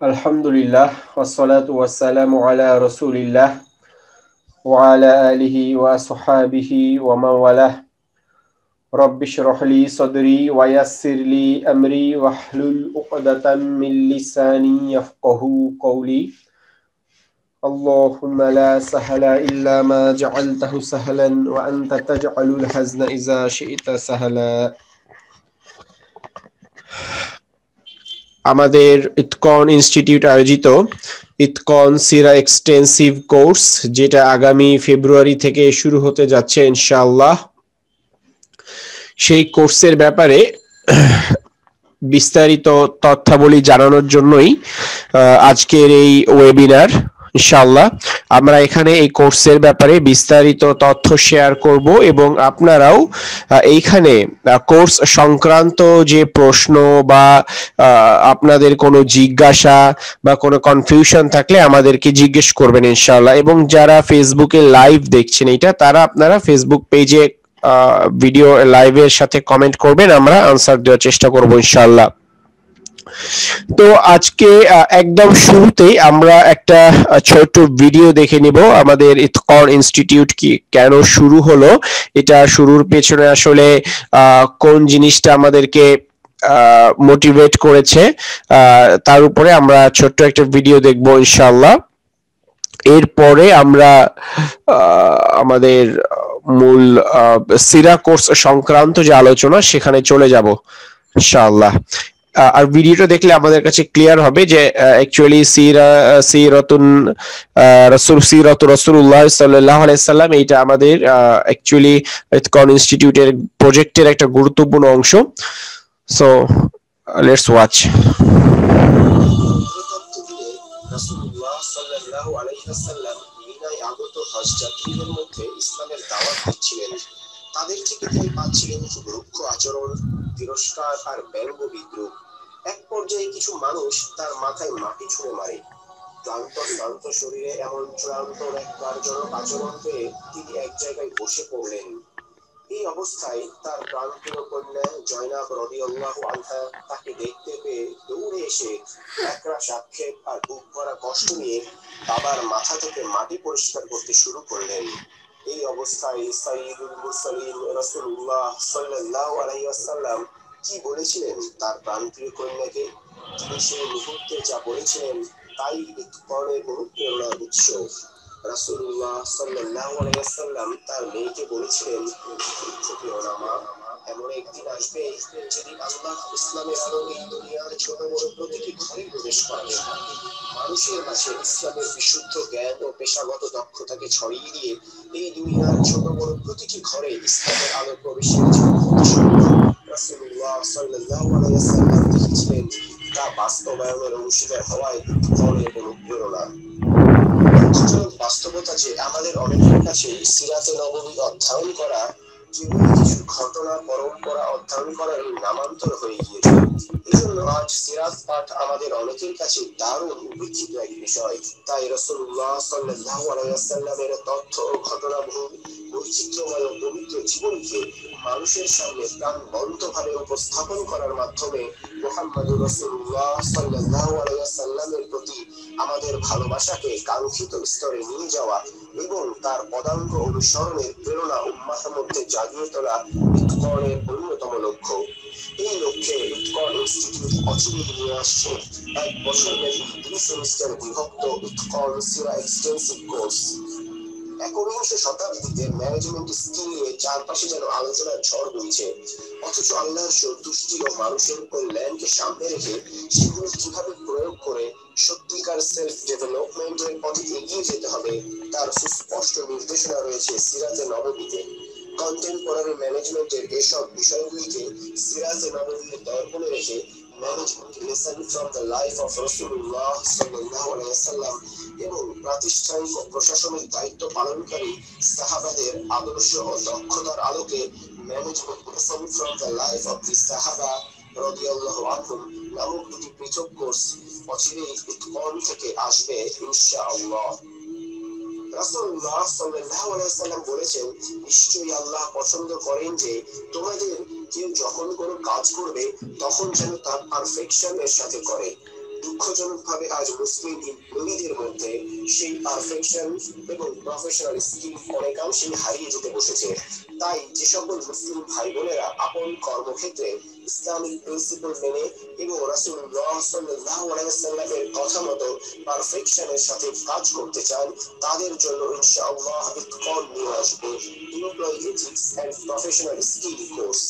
Alhamdulillah, wassalatu wassalamu ala rasulillah, wa ala alihi wa ashabihi wa man walah. Rabbi shrah li sadri wa yassir li amri wahlul uqdatan min lisani yafqahu qawli. Allahumma la sahla illa ma ja'altahu sahlan wa anta taj'alul hazna iza shi'ta sahla. আমাদের ইতকন institute আয়োজিত ইতকন সিরা extensive course, যেটা আগামী ফেব্রুয়ারি থেকে শুরু হতে যাচ্ছে ইনশাআল্লাহ, সেই কোর্সের ব্যাপারে বিস্তারিত তথ্যাবলী জানানোর জন্যই আজকের এই ওয়েবিনার। ইনশাআল্লাহ আমরা এখানে এই কোর্সের ব্যাপারে বিস্তারিত তথ্য শেয়ার করব এবং আপনারাও এইখানে কোর্স সংক্রান্ত যে প্রশ্ন বা আপনাদের কোনো জিজ্ঞাসা বা কোনো কনফিউশন থাকলে আমাদেরকে জিজ্ঞেস করবেন ইনশাআল্লাহ। এবং যারা ফেসবুকে লাইভ দেখছেন এটা, তারা আপনারা ফেসবুক পেজে ভিডিও লাইভের সাথে কমেন্ট করবেন, আমরা আনসার দেওয়ার চেষ্টা করব ইনশাআল্লাহ। তো আজকে একদম শুরুতেই আমরা একটা ছোট ভিডিও দেখে নিব আমাদের ইতকন ইনস্টিটিউট কি কেন শুরু হলো, এটা শুরুর পেছনে আসলে কোন জিনিসটা আমাদেরকে মোটিভেট করেছে, তার উপরে আমরা ছোট্ট একটা ভিডিও দেখবো ইনশাআল্লাহ। এরপরে আমরা আমাদের মূল সিরা কোর্স সংক্রান্ত যে আলোচনা সেখানে চলে যাব ইনশাআল্লাহ। আর ভিডিওটা দেখলে আমাদের কাছে ক্লিয়ার হবে যে অ্যাকচুয়ালি সিরাতু রাসূলুল্লাহ সাল্লাল্লাহু আলাইহি সাল্লাম, এইটা আমাদের অ্যাকচুয়ালি ইতকন ইনস্টিটিউটের প্রজেক্টের একটা গুরুত্বপূর্ণ অংশ। So let's watch. রাসূলুল্লাহ সাল্লাল্লাহু আলাইহি ওয়াসাল্লাম মিনায় আগত হজ যাত্রীদের মধ্যে ইসলামের দাওয়াত দিচ্ছিলেন। তাদের থেকে তিনি পাচ্ছিলেন রুক্ষ আচরণ, তিরস্কার আর ব্যঙ্গ বিদ্রুপ। এক পর্যায়ে কিছু মানুষ তার মাথায় মাটি ছুঁড়ে মারে। ক্লান্ত শরীরে এমন চূড়ান্ত ন্যাক্কারজনক আচরণ পেয়ে তিনি এক জায়গায় বসে পড়লেন। এই অবস্থায় তার প্রাণপ্রিয় কন্যা জয়নাব রাদিয়াল্লাহু আনহা তাকে দেখতে পেয়ে দৌড়ে এসে একরাশ আক্ষেপ আর বুক ভরা কষ্ট নিয়ে বাবার মাথা থেকে মাটি পরিষ্কার করতে শুরু করলেন। এই অবস্থায় সাইয়্যিদুল মুরসালিন রাসূলুল্লাহ সাল্লাল্লাহু আলাইহি ওয়াসাল্লাম কি বলেছিলেন তার প্রাণপ্রিয় কন্যাকে? তিনি সেই মুহূর্তে যা বলেছিলেন তাই ইতকনের অনুপ্রেরণার উৎস। রাসূলুল্লাহ সাল্লাল্লাহু আলাইহি ওয়াসাল্লাম তার মেয়েকে বলেছিলেন, প্রিয় মা, এমন একদিন আসবে যেদিন আল্লাহ ইসলামের আলো এই দুনিয়ার ছোট বড় প্রতিটি ঘরে প্রবেশ করাবেন। মানুষের মাঝে ইসলামের বিশুদ্ধ জ্ঞান ও পেশাগত দক্ষতাকে ছড়িয়ে দিয়ে এই দুনিয়ার ছোট বড় প্রতিটি ঘরে ইসলামের আলো প্রবেশের রাসূলুল্লাহ সাল্লাল্লাহু আলাইহি ওয়াসাল্লাম দেখেছিলেন, তা বাস্তবায়নের অংশীদার হওয়ায় ইতকনের অনুপ্রেরণা। বাস্তবতা যে আমাদের অনেকের কাছে সিরাতে নববী অধ্যয়ন করা কেবল কিছু ঘটনা পরম্পরা অধ্যয়ন করার নামান্তর হয়ে গিয়েছে। এই জন্য আজ সিরাত পাঠ আমাদের অনেকের কাছে দারুণ উপেক্ষিত এক বিষয়। তাই রাসূলুল্লাহ সাল্লাল্লাহু আলাইহি ওয়াসাল্লামের তথ্য ও ঘটনাবহুল বৈচিত্র্যময় ও পবিত্র জীবনকে মানুষের সামনে প্রাণবন্তভাবে উপস্থাপন করার মাধ্যমে মুহাম্মদুর রাসূলুল্লাহ সাল্লাল্লাহু আলাইহি ওয়াসাল্লামের প্রতি আমাদের ভালোবাসাকে কাঙ্ক্ষিত স্তরে নিয়ে যাওয়া এবং তার পদাঙ্ক অনুসরণের প্রেরণা উম্মাহের মধ্যে জাগিয়ে তোলা ইতকনের অন্যতম লক্ষ্য। এই লক্ষ্যে ইতকন ইনস্টিটিউট অচিরেই নিয়ে আসছে 1 বছর ব্যাপী 2 সেমিস্টার বিভক্ত ইতকন সিরা এক্সটেন্সিভ কোর্স। একবিংশ শতাব্দীতে ম্যানেজমেন্ট স্কিল নিয়ে চারপাশে যেন আলোচনার ঝড় বইছে, অথচ আল্লাহর সন্তুষ্টি ও মানুষের কল্যাণকে সামনে রেখে সেগুলো কিভাবে প্রয়োগ করে সত্যিকার সেলফ ডেভেলপমেন্টের পথে এগিয়ে যেতে হবে তার সুস্পষ্ট নির্দেশনা রয়েছে সিরাতে নববীতে। কন্টেম্পোরারি ম্যানেজমেন্টের এসব বিষয়গুলিকে সিরাতে নববীর দর্পণে রেখে management lesson from the life of রাসূলুল্লাহ সাল্লাল্লাহু আলাইহি ওয়াসাল্লাম এবং প্রাতিষ্ঠানিক ও প্রশাসনিক দায়িত্ব পালনকারী সাহাবাদের আদর্শ ও দক্ষতার আলোকে management lesson from the life of the সাহাবা রাদিয়াল্লাহু আনহুম নামক দুটি পৃথক কোর্স অচিরেই ইতকন থেকে আসবে ইনশাআল্লাহ। রাসূলুল্লাহ সাল্লাল্লাহু আলাইহি ওয়াসাল্লাম বলেছেন, নিশ্চয়ই আল্লাহ পছন্দ করেন যে তোমাদের কেউ যখন কোনো কাজ করবে তখন যেন তার পারফেকশন এর সাথে করে। দুঃখজনকভাবে আজ মুসলিম নবীদের মধ্যে সেই পারফেকশন এবং প্রফেশনাল স্কিল অনেকাংশেই হারিয়ে যেতে বসেছে। তাই যে সকল মুসলিম ভাই বোনেরা আপন কর্মক্ষেত্রে ইসলামিক প্রিন্সিপাল মেনে এবং রাসূলুল্লাহ সাল্লাল্লাহু আলাইহি ওয়াসাল্লামের কথা মতো পারফেকশনের সাথে কাজ করতে চান, তাদের জন্য ইনশাআল্লাহ ইতকান নিয়ে আসবে employee ethics and professional skill course.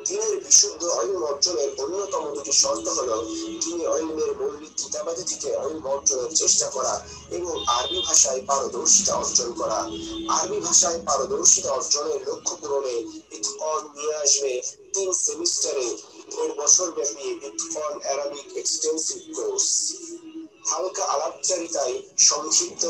দ্বীনের বিশুদ্ধ ইলম অর্জনের অন্যতম দুটি শর্ত হলো দ্বীনি ইলমের মৌলিক কিতাবাদি থেকে ইলম অর্জনের চেষ্টা করা এবং আরবি ভাষায় পারদর্শিতা অর্জন করা। আরবি ভাষায় পারদর্শিতা অর্জনের লক্ষ্য পূরণে ইতকান নিয়ে আসবে 3 সেমিস্টারে 1 বছর ব্যাপী ইতকান অ্যারাবিক এক্সটেন্সিভ কোর্স। হালকা আলাপচারিতায় সংক্ষিপ্ত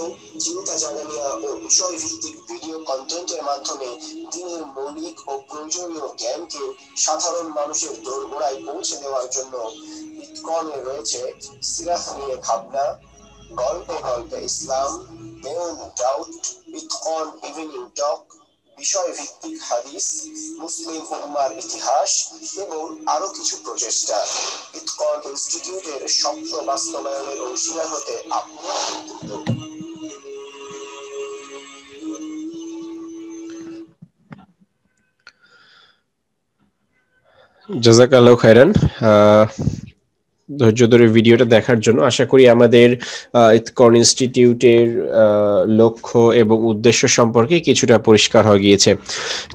চিন্তা জানানিয়া ও বিষয় ভিত্তিক ভিডিও কন্টেন্টের মাধ্যমে দ্বীনের মৌলিক ও প্রয়োজনীয় জ্ঞানকে সাধারণ মানুষের দোরগোড়ায় পৌঁছে দেওয়ার জন্য ইতকানে রয়েছে সিরাত নিয়ে ভাবনা, গল্পে গল্পে ইসলাম, বেয়ন ডাউট, ইতকান ইভিনিং টক, বিষয় ভিত্তিক হাদিস, মুসলিম উম্মার ইতিহাস এবং আরো কিছু প্রচেষ্টা। ইতকান ইনস্টিটিউটের স্বপ্ন বাস্তবায়নের অংশীদার হতে আপনি আমন্ত্রিত। জাযাকাল্লাহু খাইরান ধৈর্য ধরে ভিডিওটা দেখার জন্য। আশা করি আমাদের ইতকান ইনস্টিটিউটের লক্ষ্য এবং উদ্দেশ্য সম্পর্কে কিছুটা পরিষ্কার হয়ে গিয়েছে।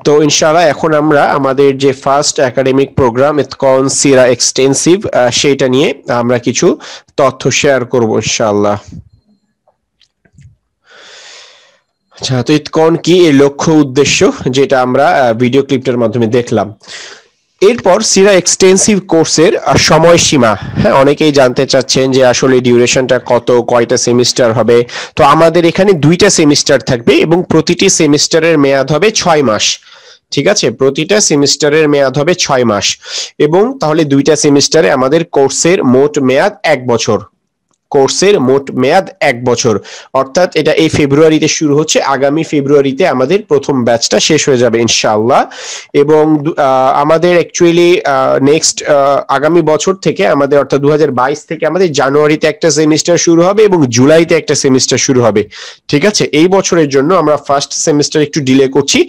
তো ইনশাআল্লাহ এখন আমরা আমাদের যে ফার্স্ট একাডেমিক প্রোগ্রাম ইতকান সিরা এক্সটেন্সিভ সেইটা নিয়ে আমরা কিছু তথ্য শেয়ার করব ইনশাআল্লাহ। আচ্ছা, তো ইতকান কি, এর লক্ষ্য উদ্দেশ্য যেটা আমরা ভিডিও ক্লিপটার মাধ্যমে দেখলাম। এরপর সিরা এক্সটেন্সিভ কোর্সের সময়সীমা, হ্যাঁ অনেকেই জানতে চাচ্ছেন যে আসলে ডিউরেশনটা কত, কয়টা সেমিস্টার হবে। তো আমাদের এখানে 2টা সেমিস্টার থাকবে এবং প্রতিটি সেমিস্টারের মেয়াদ হবে 6 মাস। ঠিক আছে, প্রতিটা সেমিস্টারের মেয়াদ হবে 6 মাস এবং তাহলে 2টা সেমিস্টারে আমাদের কোর্সের মোট মেয়াদ 1 বছর। কোর্সের মোট মেয়াদ 1 বছর, অর্থাৎ এটা এই ফেব্রুয়ারিতে শুরু হচ্ছে, আগামী ফেব্রুয়ারিতে আমাদের প্রথম ব্যাচটা শেষ হয়ে যাবে ইনশাআল্লাহ। এবং আমাদের অ্যাকচুয়ালি নেক্সট আগামী বছর থেকে আমাদের অর্থাৎ 2022 থেকে আমাদের জানুয়ারিতে একটা সেমিস্টার শুরু হবে এবং জুলাইতে একটা সেমিস্টার শুরু হবে। ঠিক আছে, এই বছরের জন্য আমরা ফার্স্ট সেমিস্টার একটু ডিলে করছি,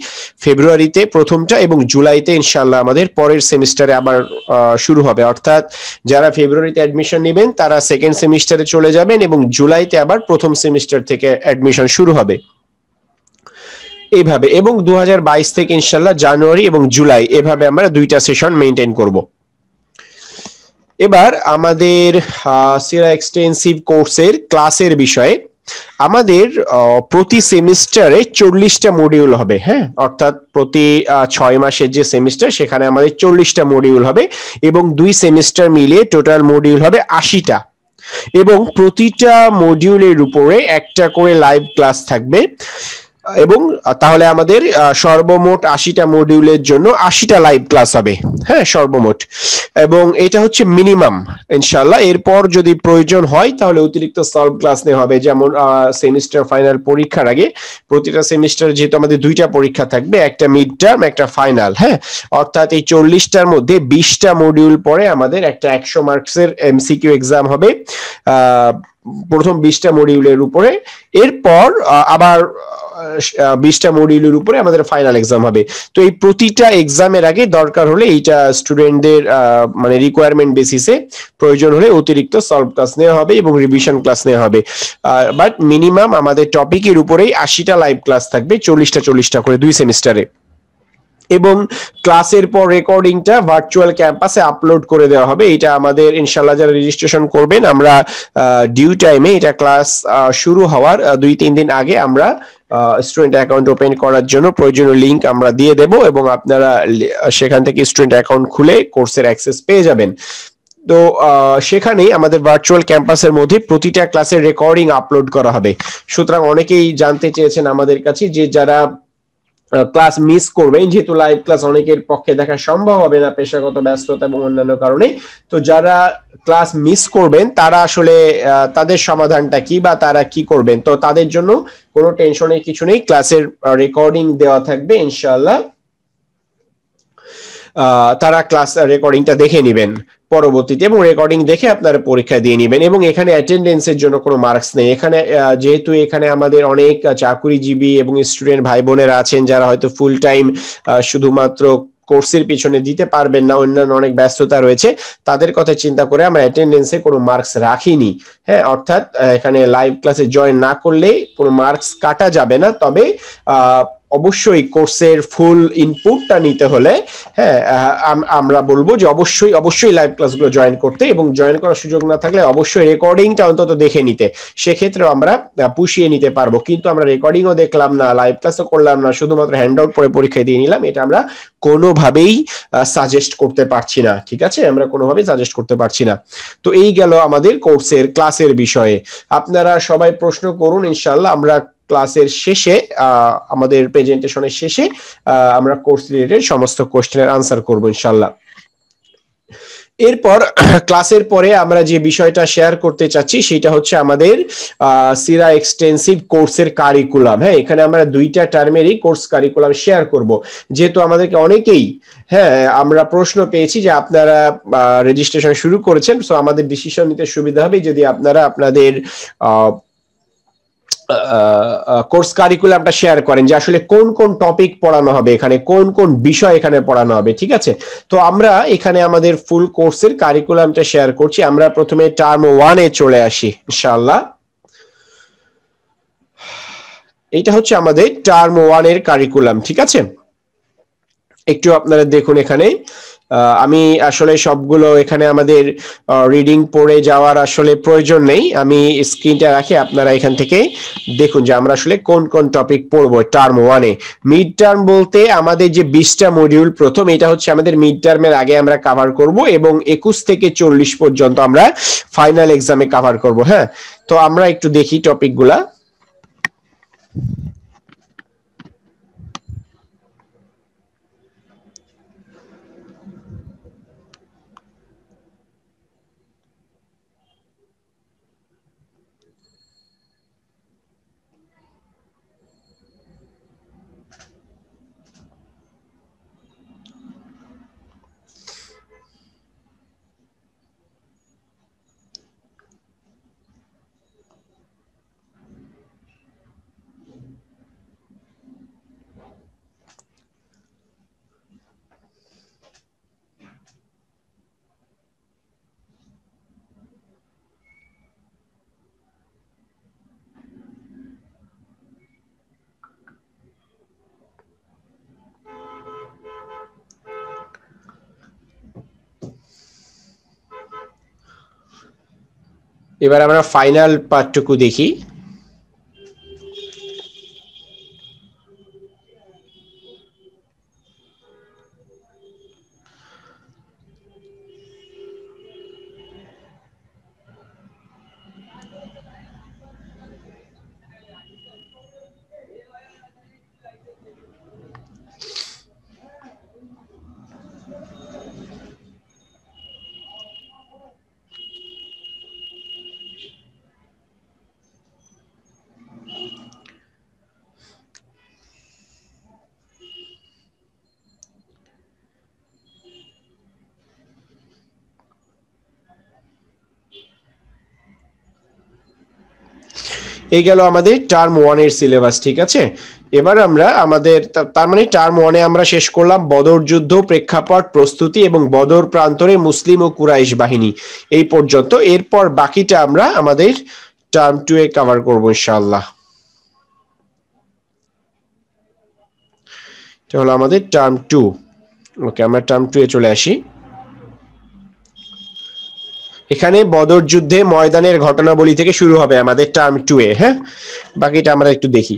ফেব্রুয়ারিতে প্রথমটা এবং জুলাইতে ইনশাআল্লাহ আমাদের পরের সেমিস্টারে আবার শুরু হবে। অর্থাৎ যারা ফেব্রুয়ারিতে অ্যাডমিশন নেবেন তারা সেকেন্ড সেমিস্টারে চলে যাবেন এবং জুলাইতে আবার প্রথম সেমিস্টার থেকে অ্যাডমিশন শুরু হবে এইভাবে। এবং 2022 থেকে ইনশাআল্লাহ জানুয়ারি এবং জুলাই এভাবে আমরা 2টা সেশন মেইনটেইন করব। এবার আমাদের সিরা এক্সটেন্সিভ কোর্সের ক্লাসের বিষয়ে আমাদের প্রতি সেমিস্টারে 40টা মডিউল হবে। হ্যাঁ, অর্থাৎ প্রতি 6 মাসের যে সেমিস্টার সেখানে আমাদের 40টা মডিউল হবে এবং 2 সেমিস্টার মিলিয়ে টোটাল মডিউল হবে 80টা এবং প্রতিটা মডিউলের উপরে একটা করে লাইভ ক্লাস থাকবে এবং তাহলে আমাদের সর্বমোট 80টা মডিউলের জন্য 80টা লাইভ ক্লাস হবে। হ্যাঁ, সর্বমোট, এবং এটা হচ্ছে মিনিমাম ইনশাআল্লাহ। এরপর যদি প্রয়োজন হয় তাহলে অতিরিক্ত সলভ ক্লাস নেওয়া হবে, যেমন সেমিস্টার ফাইনাল পরীক্ষার আগে প্রতিটা সেমিস্টার যেহেতু আমাদের 2টা পরীক্ষা থাকবে, একটা মিড টার্ম একটা ফাইনাল। হ্যাঁ, অর্থাৎ এই 40টার মধ্যে 20টা মডিউল পরে আমাদের একটা 100 মার্কসের এমসিকিউ এক্সাম হবে প্রথম 20টা মডিউলের উপরে। এরপর আবার 20টা মডিউলের উপরে আমাদের ফাইনাল এক্সাম হবে। তো এই প্রতিটা এক্সামের আগে দরকার হলে এইটা স্টুডেন্টদের মানে রিকোয়ারমেন্ট বেসিসে প্রয়োজন হলে অতিরিক্ত সলভ ক্লাস নেওয়া হবে এবং রিভিশন ক্লাস নেওয়া হবে। বাট মিনিমাম আমাদের টপিকের উপরেই 80টা লাইভ ক্লাস থাকবে, 40টা করে 2 সেমিস্টারে। এবং ক্লাসের পর রেকর্ডিংটা ভার্চুয়াল ক্যাম্পাসে আপলোড করে দেওয়া হবে। এটা আমাদের ইনশাআল্লাহ যারা রেজিস্ট্রেশন করবেন, আমরা ডিউ টাইমে এটা ক্লাস শুরু হওয়ার 2-3 দিন আগে আমরা স্টুডেন্ট অ্যাকাউন্ট ওপেন করার জন্য প্রয়োজনীয় লিংক আমরা দিয়ে দেব এবং আপনারা সেখান থেকে স্টুডেন্ট অ্যাকাউন্ট খুলে কোর্সের অ্যাক্সেস পেয়ে যাবেন। তো সেখানেই আমাদের ভার্চুয়াল ক্যাম্পাসের মধ্যে প্রতিটা ক্লাসের রেকর্ডিং আপলোড করা হবে। সুতরাং অনেকেই জানতে চেয়েছেন আমাদের কাছে যে যারা ক্লাস মিস করবেন, যেহেতু লাইভ ক্লাস অনেকের পক্ষে দেখা সম্ভব হবে না পেশাগত ব্যস্ততা এবং অন্যান্য কারণে, তো যারা ক্লাস মিস করবেন তারা আসলে তাদের সমাধানটা কি বা তারা কি করবেন, তো তাদের জন্য কোনো টেনশনের কিছু নেই, ক্লাসের রেকর্ডিং দেওয়া থাকবে ইনশাআল্লাহ। তারা ক্লাস রেকর্ডিংটা দেখে নেবেন পরবর্তীতে, এবং রেকর্ডিং দেখে আপনারা পরীক্ষা দিয়ে নেবেন। এবং এখানে অ্যাটেন্ডেন্সের জন্য কোনো মার্কস নেই এখানে, যেহেতু এখানে আমাদের অনেক চাকুরিজীবী এবং স্টুডেন্ট ভাই বোনেরা আছেন যারা হয়তো ফুল টাইম শুধুমাত্র কোর্সের পিছনে দিতে পারবেন না, অন্যান্য অনেক ব্যস্ততা রয়েছে, তাদের কথা চিন্তা করে আমরা অ্যাটেন্ডেন্সে কোনো মার্কস রাখিনি। হ্যাঁ, অর্থাৎ এখানে লাইভ ক্লাসে জয়েন না করলে কোনো মার্কস কাটা যাবে না, তবে অবশ্যই কোর্সের ফুল ইনপুটটা নিতে হলে হ্যাঁ আমরা বলবো যে অবশ্যই অবশ্যই লাইভ ক্লাসগুলো জয়েন করতে, এবং জয়েন করার সুযোগ না থাকলে অবশ্যই রেকর্ডিংটা অন্তত দেখে নিতে, সেক্ষেত্রে আমরা পুষিয়ে নিতে পারবো। কিন্তু আমরা রেকর্ডিংও দেখলাম না, লাইভ ক্লাসও করলাম না, শুধুমাত্র হ্যান্ড আউট পরে পরীক্ষা দিয়ে নিলাম, এটা আমরা কোনোভাবেই সাজেস্ট করতে পারছি না। ঠিক আছে, আমরা কোনোভাবেই সাজেস্ট করতে পারছি না। তো এই গেল আমাদের কোর্সের ক্লাসের বিষয়ে। আপনারা সবাই প্রশ্ন করুন, ইনশাআল্লাহ আমরা ক্লাসের শেষে আমাদের প্রেজেন্টেশনের শেষে আমরা কোর্স রিলেটেড সমস্ত কোশ্চেনের আনসার করব ইনশাআল্লাহ। এরপর ক্লাসের পরে আমরা যে বিষয়টা শেয়ার করতে চাচ্ছি সেটা হচ্ছে আমাদের সিরা এক্সটেন্সিভ কোর্সের কারিকুলাম। হ্যাঁ, এখানে আমরা দুইটা টার্মেরই কোর্স কারিকুলাম শেয়ার করব, যেহেতু আমাদেরকে অনেকেই হ্যাঁ আমরা প্রশ্ন পেয়েছি যে আপনারা রেজিস্ট্রেশন শুরু করেছেন, সো আমাদের ডিসিশন নিতে সুবিধা হবে যদি আপনারা আপনাদের কোর্স কারিকুলামটা শেয়ার করেন যে আসলে কোন কোন টপিক পড়ানো হবে, এখানে কোন কোন বিষয় এখানে পড়ানো হবে। ঠিক আছে, তো আমরা এখানে আমাদের ফুল কোর্সের কারিকুলামটা শেয়ার করছি। আমরা প্রথমে টার্ম 1 এ চলে আসি ইনশাআল্লাহ। এটা হচ্ছে আমাদের টার্ম 1 এর কারিকুলাম। ঠিক আছে, একটু আপনারা দেখুন এখানে আমি আসলে সবগুলো এখানে আমাদের রিডিং পড়ে যাওয়ার আসলে প্রয়োজন নেই, আমি স্ক্রিনটা রাখি, আপনারা এখান থেকে দেখুন যে আমরা আসলে কোন কোন টপিক পড়বো টার্ম 1 এ। মিড টার্ম বলতে আমাদের যে 20টা মডিউল প্রথম, এটা হচ্ছে আমাদের মিড টার্মের আগে আমরা কভার করব, এবং 21 থেকে 40 পর্যন্ত আমরা ফাইনাল এক্সামে কভার করব। হ্যাঁ, তো আমরা একটু দেখি টপিকগুলা। এবার আমরা ফাইনাল পার্টটুকু দেখি। এই গেল আমাদের টার্ম 1 এর সিলেবাস। ঠিক আছে, এবার আমরা আমাদের তার মানে টার্ম 1 এ আমরা শেষ করলাম বদর যুদ্ধ, প্রেক্ষাপট, প্রস্তুতি এবং বদর প্রান্তরে মুসলিম ও কুরাইশ বাহিনী এই পর্যন্ত। এরপর বাকিটা আমরা আমাদের টার্ম 2 এ কভার করব ইনশাআল্লাহ। এটা হলো আমাদের টার্ম 2। ওকে, আমরা টার্ম 2 এ চলে আসি। এখানে বদর যুদ্ধে ময়দানের ঘটনাবলী থেকে শুরু হবে আমাদের টার্ম 2 এ। হ্যাঁ, বাকিটা আমরা একটু দেখি।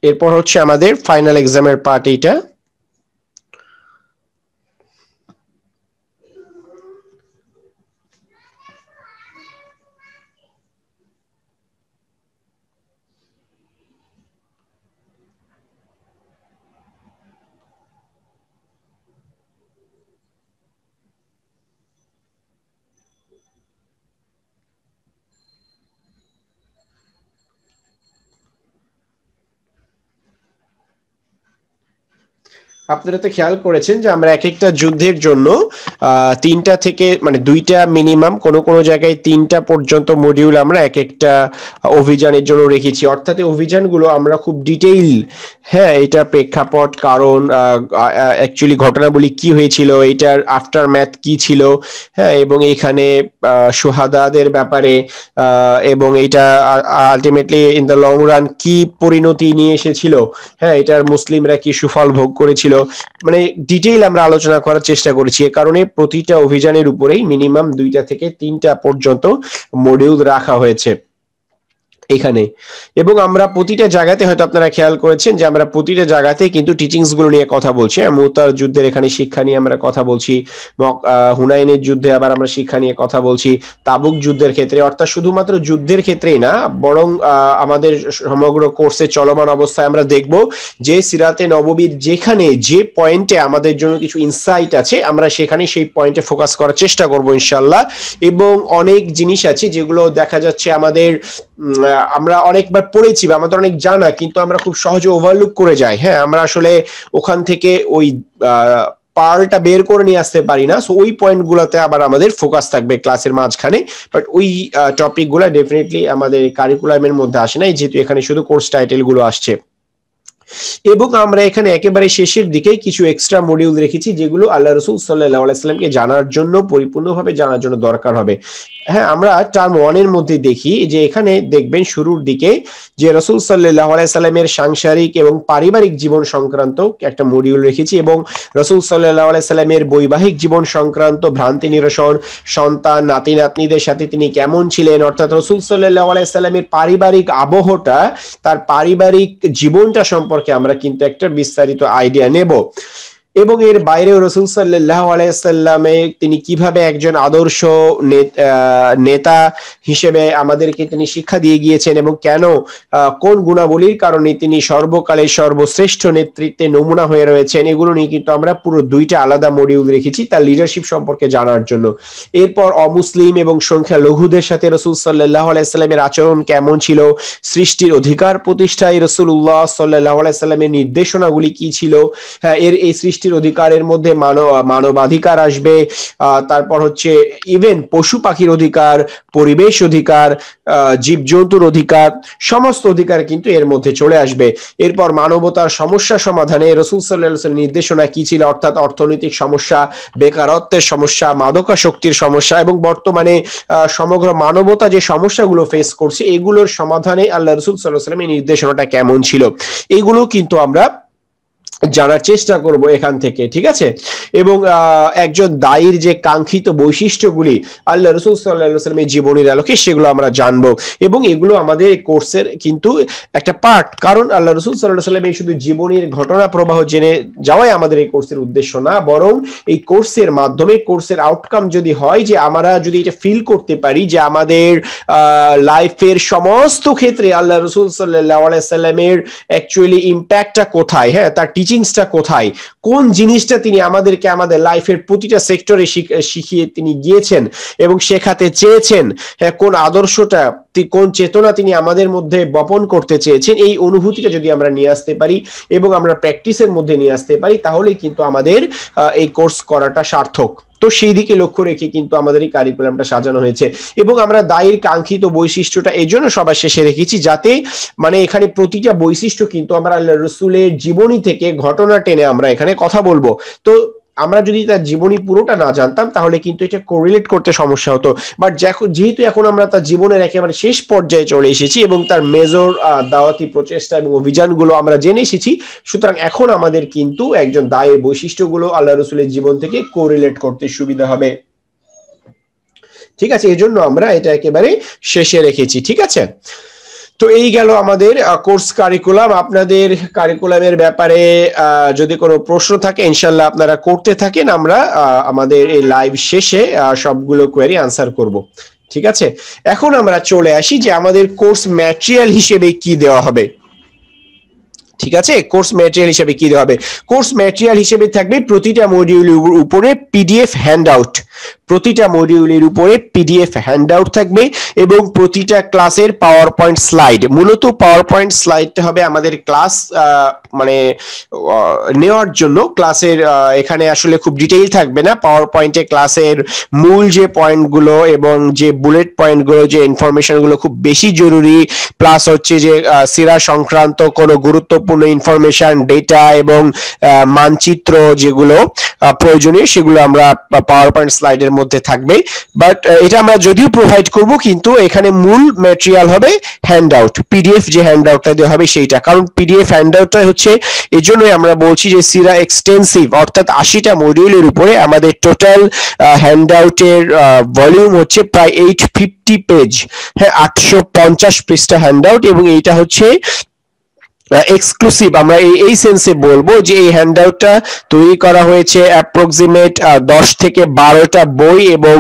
এরপর হচ্ছে আমাদের ফাইনাল এক্সামের পার্ট এইটা। আপনারা তো খেয়াল করেছেন যে আমরা এক একটা যুদ্ধের জন্য 3টা থেকে মানে 2টা মিনিমাম, কোন কোন জায়গায় 3টা পর্যন্ত মডিউল আমরা এক একটা অভিযানের জন্য রেখেছি। অর্থাৎ এই অভিযানগুলো আমরা খুব ডিটেইল, হ্যাঁ, এটা প্রেক্ষাপট, কারণ অ্যাকচুয়ালি ঘটনাবলী কি হয়েছিল, এটার আফটার ম্যাথ কি ছিল, হ্যাঁ, এবং এখানে শুহাদাদের ব্যাপারে এবং এটা ultimately in the long run কি পরিণতি নিয়ে এসেছিল, হ্যাঁ, এটার মুসলিমরা কি সুফল ভোগ করেছিল, মানে ডিটেইল আমরা আলোচনা করার চেষ্টা করেছি। এ কারণে প্রতিটা অভিযানের উপরেই মিনিমাম 2টা থেকে 3টা পর্যন্ত মডিউল রাখা হয়েছে এখানে। এবং আমরা প্রতিটা জায়গাতে, হয়তো আপনারা খেয়াল করেছেন যে আমরা প্রতিটা জায়গাতে কিন্তু টিচিংস গুলো নিয়ে কথা বলছি। মুতার যুদ্ধের এখানে শিক্ষা নিয়ে আমরা কথা বলছি, হুনাইনের যুদ্ধে আবার আমরা শিক্ষা নিয়ে কথা বলছি, তাবুক যুদ্ধের ক্ষেত্রে, অর্থাৎ শুধুমাত্র যুদ্ধের ক্ষেত্রেই না, বরং আমাদের সমগ্র কোর্সে চলমান অবস্থায় আমরা দেখব যে সিরাতে নববীর যেখানে যে পয়েন্টে আমাদের জন্য কিছু ইনসাইট আছে, আমরা সেখানে সেই পয়েন্টে ফোকাস করার চেষ্টা করব ইনশাআল্লাহ। এবং অনেক জিনিস আছে যেগুলো দেখা যাচ্ছে আমাদের আমরা অনেকবার পড়েছি বা আমাদের অনেক জানা, কিন্তু আমরা খুব সহজে ওভারলুক করে যাই। হ্যাঁ, আমরা আসলে ওখান থেকে ওই পার্লটা বের করে নিয়ে আসতে পারি না। সো ওই পয়েন্ট গুলোতে আবার আমাদের ফোকাস থাকবে ক্লাসের মাঝখানে, বাট ওই টপিক গুলা ডেফিনেটলি আমাদের কারিকুলামের মধ্যে আসে না, যেহেতু এখানে শুধু কোর্স টাইটেল গুলো আসছে। এবং আমরা এখানে একেবারে শেষের দিকে কিছু এক্সট্রা মডিউল রেখেছি যেগুলো আল্লাহ রাসূল সাল্লাল্লাহু আলাইহি সাল্লামকে জানার জন্য, পরিপূর্ণভাবে জানার জন্য দরকার হবে। হ্যাঁ, আমরা টার্ম 1 এর মধ্যে দেখি যে এখানে দেখবেন শুরুর দিকে যে রাসূল সাল্লাল্লাহু আলাইহি সাল্লামের সাংসারিক এবং পারিবারিক জীবন সংক্রান্ত একটা মডিউল রেখেছি, এবং রাসূল সাল্লাল্লাহু আলাইহি সাল্লামের বৈবাহিক জীবন সংক্রান্ত ভ্রান্তি নিরসন, সন্তান নাতি নাতনিদের সাথে তিনি কেমন ছিলেন, অর্থাৎ রাসূল সাল্লাল্লাহু আলাইহি সাল্লামের পারিবারিক আবহটা, তার পারিবারিক জীবনটা সম্পর্কে আমরা কিন্তু একটা বিস্তারিত আইডিয়া নেব। এবং এর বাইরেও রাসূল সাল্লাল্লাহু আলাইহি সাল্লামে তিনি কিভাবে একজন আদর্শ নেতা হিসেবে আমাদেরকে তিনি শিক্ষা দিয়ে গিয়েছেন, এবং কেন কোন গুণাবলীর কারণে তিনি সর্বকালের সর্বশ্রেষ্ঠ নেতৃত্বে নমুনা হয়ে রয়েছেন, এগুলো নিয়ে কিন্তু আমরা পুরো 2টা আলাদা মডিউল রেখেছি তার লিডারশিপ সম্পর্কে জানার জন্য। এরপর অমুসলিম এবং সংখ্যালঘুদের সাথে রাসূল সাল্লাল্লাহু আলাইহি সাল্লামের আচরণ কেমন ছিল, সৃষ্টির অধিকার প্রতিষ্ঠায় রাসূলুল্লাহ সাল্লাল্লাহু আলাইহি সাল্লামের নির্দেশনাগুলি কি ছিল, হ্যাঁ, এই সৃষ্টির অধিকারের মধ্যে মানবাধিকার আসবে, তারপর হচ্ছে ইভেন পশু পাখির অধিকার, পরিবেশ অধিকার, জীবজন্তুর অধিকার, সমস্ত অধিকার কিন্তু এর মধ্যে চলে আসবে। এরপর মানবতার সমস্যা সমাধানে রাসূল সাল্লাল্লাহু আলাইহি ওয়াসাল্লামের নির্দেশনা কি ছিল, অর্থাৎ অর্থনৈতিক সমস্যা, বেকারত্বের সমস্যা, মাদকাসক্তির সমস্যা, এবং বর্তমানে সমগ্র মানবতা যে সমস্যাগুলো ফেস করছে এগুলোর সমাধানে আল্লাহ রাসূল সাল্লাল্লাহু আলাইহি ওয়াসাল্লামের নির্দেশনাটা কেমন ছিল, এগুলো কিন্তু আমরা জানার চেষ্টা করব এখান থেকে, ঠিক আছে। এবং একজন দায়ীর যে কাঙ্ক্ষিত বৈশিষ্ট্যগুলি আল্লাহ রাসূল সাল্লাল্লাহু আলাইহি ওয়াসাল্লামের জীবনের আলোকে সেগুলো আমরা জানবো, এবং এগুলো আমাদের এই কোর্সের কিন্তু একটা পার্ট। কারণ আল্লাহ রাসূল সাল্লাল্লাহু আলাইহি ওয়াসাল্লামের শুধু জীবনের ঘটনা প্রবাহ জেনে যাওয়াই আমাদের এই কোর্সের উদ্দেশ্য না, বরং এই কোর্সের মাধ্যমে কোর্সের আউটকাম যদি হয় যে আমরা যদি এটা ফিল করতে পারি যে আমাদের লাইফের সমস্ত ক্ষেত্রে আল্লাহ রাসূল সাল্লাল্লাহু আলাইহি ওয়াসাল্লামের অ্যাকচুয়ালি ইমপ্যাক্টটা কোথায়, হ্যাঁ, তার টিচিংসটা কোথায়, কোন জিনিসটা তিনি আমাদেরকে আমাদের লাইফের প্রতিটা সেক্টরে শিখিয়ে তিনি গিয়েছেন এবং শেখাতে চেয়েছেন, হ্যাঁ, কোন আদর্শটা, কোন চেতনা তিনি আমাদের মধ্যে বপন করতে চেয়েছেন, এই অনুভূতিটা যদি আমরা নিয়ে আসতে পারি এবং আমরা প্র্যাকটিসের মধ্যে নিয়ে আসতে পারি, তাহলেই কিন্তু আমাদের এই কোর্স করাটা সার্থক। তো সেই দিকে লক্ষ্য রেখে কিন্তু আমাদের এই কারিকুলামটা সাজানো হয়েছে। এবং আমরা দায়ের কাঙ্ক্ষিত বৈশিষ্ট্যটা এই জন্য সবার শেষে রেখেছি, যাতে মানে এখানে প্রতিটা বৈশিষ্ট্য কিন্তু আমরা আল্লাহ রাসূলের জীবনী থেকে ঘটনা টেনে আমরা এখানে কথা বলবো। তো আমরা যদি তার জীবনী পুরোটা না জানতাম তাহলে কিন্তু এটা কোরিলেট করতে সমস্যা হতো, বাট যেহেতু এখন আমরা তার জীবনের একেবারে শেষ পর্যায়ে চলে এসেছি এবং তার মেজর দাওয়াতি প্রচেষ্টা এবং অভিযানগুলো আমরা জেনে এসেছি, সুতরাং এখন আমাদের কিন্তু একজন দায়ের বৈশিষ্ট্যগুলো আল্লাহ রাসূলের জীবন থেকে কোরিলেট করতে সুবিধা হবে, ঠিক আছে। এই জন্য আমরা এটা একেবারে শেষে রেখেছি, ঠিক আছে। তো এই গেল আমাদের কোর্স কারিকুলাম। আপনাদের কারিকুলামের ব্যাপারে যদি কোনো প্রশ্ন থাকে ইনশাল্লাহ আপনারা করতে থাকেন, আমরা আমাদের এই লাইভ শেষে সবগুলো কোয়েরি আনসার করব। ঠিক আছে, এখন আমরা চলে আসি যে আমাদের কোর্স ম্যাটেরিয়াল হিসেবে কি দেওয়া হবে। ঠিক আছে, কোর্স ম্যাটেরিয়াল হিসেবে কি দেওয়া হবে? কোর্স ম্যাটেরিয়াল হিসেবে থাকবে প্রতিটা মডিউলের উপরে পিডিএফ হ্যান্ডআউট, প্রতিটা মডিউলের উপরে পিডিএফ হ্যান্ডআউট থাকবে এবং প্রতিটা ক্লাসের পাওয়ার পয়েন্ট স্লাইড। মূলত পাওয়ার পয়েন্ট স্লাইডটা হবে আমাদের ক্লাস মানে নেওয়ার জন্য। ক্লাসের এখানে আসলে খুব ডিটেইল থাকবে না, পাওয়ার পয়েন্টে ক্লাসের মূল যে পয়েন্টগুলো এবং যে বুলেট পয়েন্টগুলো, যে ইনফরমেশনগুলো খুব বেশি জরুরি, প্লাস হচ্ছে যে সিরা সংক্রান্ত কোনো গুরুত্বপূর্ণ ইনফরমেশন, ডেটা এবং মানচিত্র যেগুলো প্রয়োজনীয় সেগুলো আমরা পাওয়ার পয়েন্ট স্লাইডের মধ্যে থাকবে। বাট এটা আমরা যদিও প্রোভাইড করব, কিন্তু এখানে মূল ম্যাটেরিয়াল হবে হ্যান্ডআউট, পিডিএফ যে হ্যান্ডআউটটা দেওয়া হবে সেইটা। কারণ পিডিএফ হ্যান্ডআউটটা হচ্ছে এই জন্যই আমরা বলছি যে সিরা এক্সটেন্সিভ, অর্থাৎ 80টা মডিউলের উপরে আমাদের টোটাল হ্যান্ডআউটের ভলিউম হচ্ছে প্রায় 850 পেজ, হ্যাঁ 850 পৃষ্ঠা হ্যান্ডআউট। এবং এইটা হচ্ছে এক্সক্লুসিভ। আমরা এই সেন্সে বলবো যে এই হ্যান্ডআউটটা তৈরি করা হয়েছে অ্যাপ্রক্সিমেট 10 থেকে 12টা বই এবং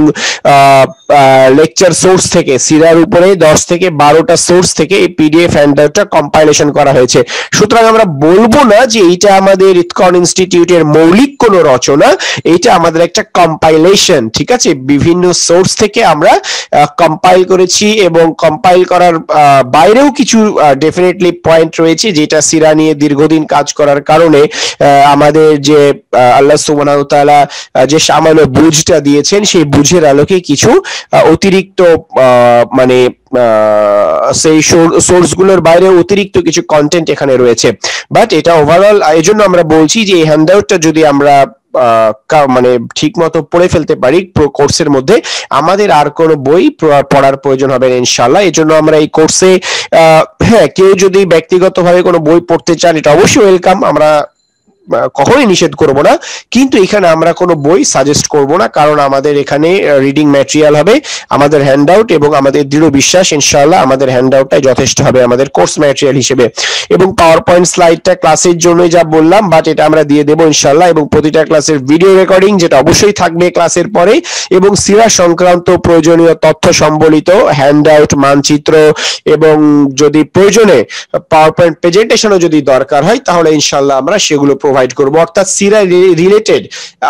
লেকচার সোর্স থেকে, সিরার উপরে 10 থেকে 12টা সোর্স থেকে এই পিডিএফ হ্যান্ডআউটটা কম্পাইলেশন করা হয়েছে। সুতরাং আমরা বলবো না যে এইটা আমাদের ইতকন ইনস্টিটিউটের মৌলিক কোনো রচনা, এইটা আমাদের একটা কম্পাইলেশন। ঠিক আছে, বিভিন্ন সোর্স থেকে আমরা কম্পাইল করেছি এবং কম্পাইল করার বাইরেও কিছু ডেফিনেটলি পয়েন্ট রয়েছে যেটা সিরা নিয়ে দীর্ঘদিন কাজ করার কারণে আমাদের যে আল্লাহ সুবহানাহু ওয়া তাআলা যে সামান্য বুঝটা দিয়েছেন সেই বুঝের আলোকে কিছু অতিরিক্ত মানে সেই সোর্সগুলোর বাইরে অতিরিক্ত কিছু কন্টেন্ট এখানে রয়েছে। বাট এটা ওভারঅল এই জন্য আমরা বলছি যে এই হ্যান্ডআউটটা যদি আমরা মানে ঠিক মতো পড়ে ফেলতে পারি কোর্সের মধ্যে, আমাদের আর কোনো বই পড়ার প্রয়োজন হবে না ইনশাআল্লাহ। এই জন্য আমরা এই কোর্সে হ্যাঁ কেউ যদি ব্যক্তিগতভাবে কোনো বই পড়তে চান এটা অবশ্যই ওয়েলকাম, আমরা কখনোই নিষেধ করব না, কিন্তু এখানে আমরা কোনো বই সাজেস্ট করব না, কারণ আমাদের এখানে রিডিং ম্যাটেরিয়াল হবে, আমাদের হ্যান্ডআউট, এবং আমাদের দৃঢ় বিশ্বাস ইনশাআল্লাহ আমাদের হ্যান্ডআউটটাই যথেষ্ট হবে আমাদের কোর্স ম্যাটেরিয়াল হিসেবে। এবং পাওয়ার পয়েন্ট স্লাইডটা ক্লাসের জন্যই যা বললাম, বাট এটা আমরা দিয়ে দেবো ইনশাআল্লাহ। এবং প্রতিটা ক্লাসের ভিডিও রেকর্ডিং যেটা অবশ্যই থাকবে ক্লাসের পরে, এবং সিরা সংক্রান্ত প্রয়োজনীয় তথ্য সম্বলিত হ্যান্ডআউট, মানচিত্র, এবং যদি প্রয়োজনে পাওয়ার পয়েন্ট প্রেজেন্টেশনও যদি দরকার হয় তাহলে ইনশাআল্লাহ আমরা সেগুলো প্রোভাইড করব। অর্থাৎ সিরা রিলেটেড